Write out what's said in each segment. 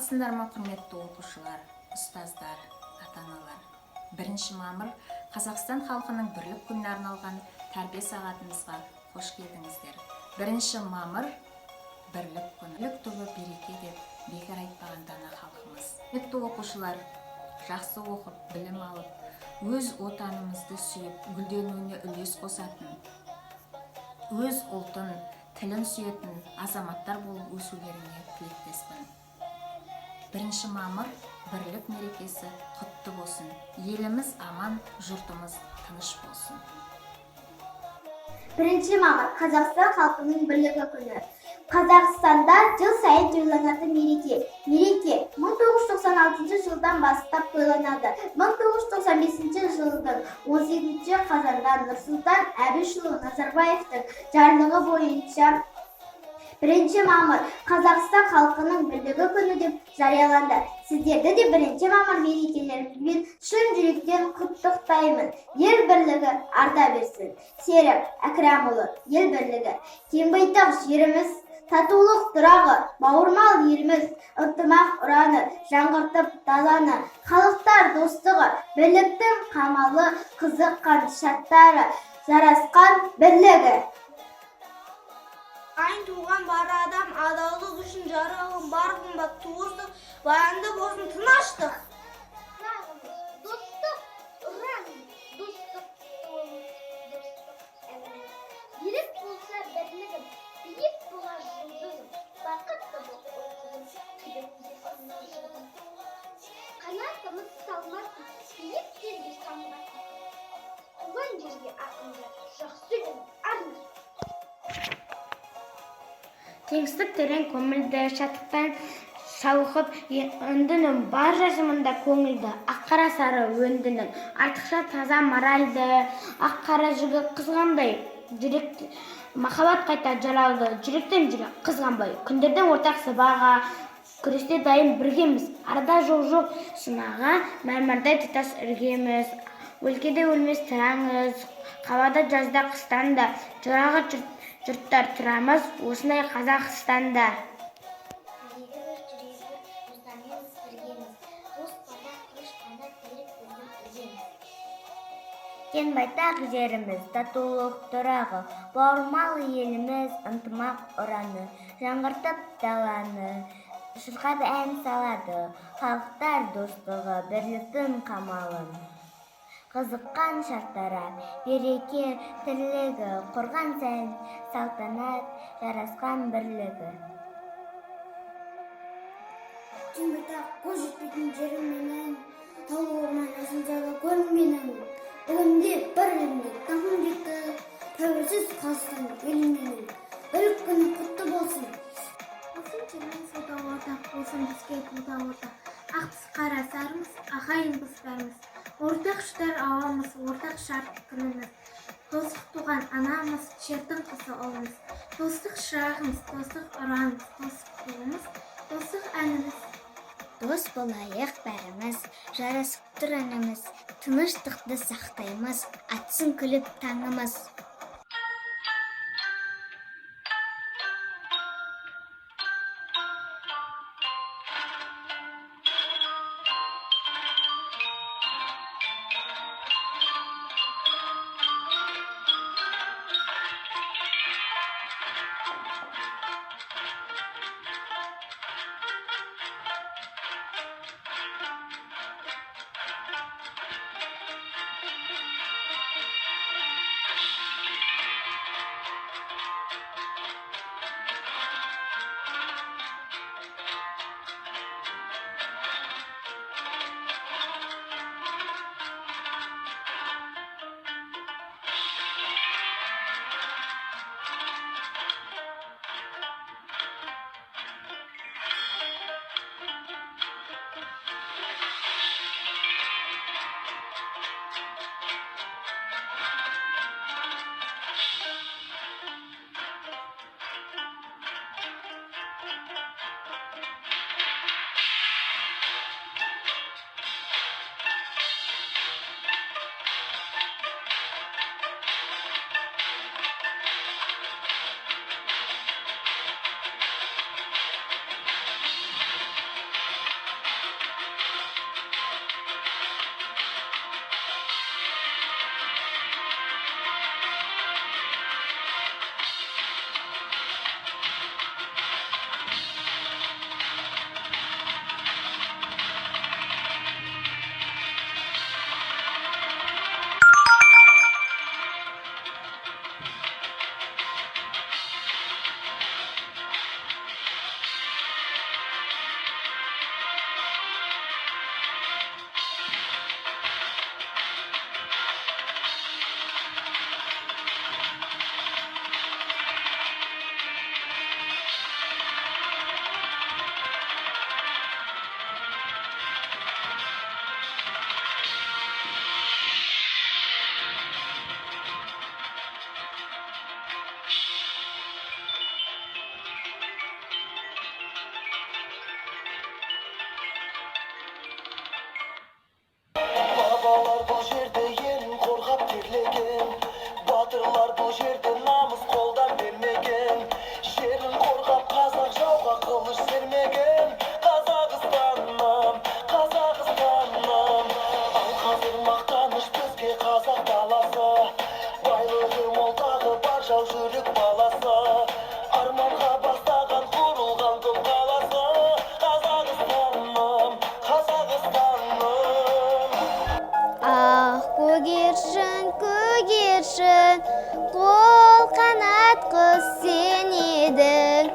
Саламатсыздар ма, құрметті оқушылар, ұстаздар, ата-аналар. 1 мамыр Қазақстан халқының бірлік күніне арналған тәрбие сағатымызға қош келдіңіздер. 1 мамыр бірлік күні. Бірлік туы береке деп бекер айтпаған дана халқымыз. Құрметті оқушылар, жақсы оқып, білім алып, өз отанымызды сүйіп, гүлденуіне үлес қосатын, өз ұлтын, тілін сүйетін азаматтар болып өсулеріне тілектеспін. 1 мамыр бірлік мерекесі құтты болсын. Еліміз аман, жұртымыз тыныш болсын. 1 мамыр Қазақстан халқының бірлігі күні. Қазақстанда жыл сайын тойланатын мереке. Мереке 1996 жылдан бастап тойланады. 1995 жылдың 18 қазанда Нұрсұлтан Әбішұлы Назарбаевтың жарлығы бойынша 1 мамыр Қазақстан халқының бірлігі күні деп жарияланды. Сіздерді де 1 мамыр мерекелеріңізбен шын жүректен құттықтаймын. Ел бірлігі арта берсін. Серік Әкрамұлы, ел бірлігі. Кең байтақ жеріміз, татулық тұрағы, бауырмал еліміз, ынтымақ ұраны, жаңғыртып даланы, халықтар достығы, бірліктің қамалы, қызыққан шаттары, жарасқан бірлігі. Айн туған бар адам, адалдық үшін жаралым, бар қымбат туыстық, баянды болсын тыныштық. Достық, ұран, достық, ерік болса бірлігім, биік болар жұлдызым, бақытты бол оқығым, тілімде ұрнар жылдым. Қанатымыз салмасын, биік жерге самғасын, туған жерге ақындар, жақсы күн арнар. Теңсіздік терең көңілді, шаттықтан шалқып, өндінің бар жазымында көңілді, аққара сары өндінің, артықша таза моральды, аққара жігіт қызғандай, жүректі, махаббат қайта жаралды, жүректен жүрек қызғанбай, күндердің ортақ сыбаға, күресте дайын біргеміз, арада жоқ сынаға, мәрмәрдай тұтас іргеміз, өлкеде өлмес тұраңыз, қалада жазда қыстанда, жырағы жұрттар тұрамыз, осындай Қазақстанда. Кен байтақ жеріміз, татулық тұрағы, бауырмал еліміз, ынтымақ ұраны, жаңғыртып даланы, шырқап ән салады, халықтар достығы, бірліктің қамалын. Қызыққан шаттара, береке, тірлігі, қорған сән, салтанат, жарасқан бірлігі. Кең байтақ қол жетпейтін жерім менен, таулы орман жасыл көрінменен, бүгінде бірлігіне тағым жетті, тәуелсіз Қазақстан еліменен, бірлік күні құтты болсын. Болсын жермен сауда ортақ, болсын бізге бұлда ортақ, ақбыз қара сарымыз, ағайынбыз бәріміз. Ортақ шыдар ауамыз, ортақ шарт күніміз. Достық туған анамыз, жердің қызы ұлымыз. Достық шырағымыз, достық ұранымыз, достық туымыз, достық әніміз. Дос болайық бәріміз, жарасып тұр әніміз, тыныштықты сақтаймыз, атсын күліп таңымыз. батырлар бұл жерде намыс қолдан бермеген, жерін қорғап қазақ жауға қылыш сермеген. Қазақстаным, Қазақстаным, ал қазір мақтаныш бізге қазақ даласы, байлығы мол тағы бар жау жүрек баласы, арманға бастаған құрылған көп қаласы. Қазақстаным, Қазақстаным. Ақ көгершін, қол қанат құс сен едің,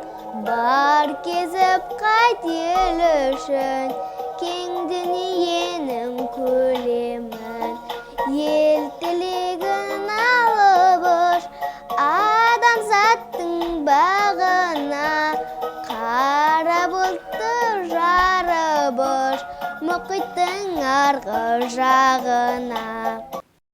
бар кезіп қайтел үшін, кең дүниенің көлемін, ел тілегін алып ұш, адамзаттың бағына, қара бұлтты жарып ұш, мұхиттың арғы жағына.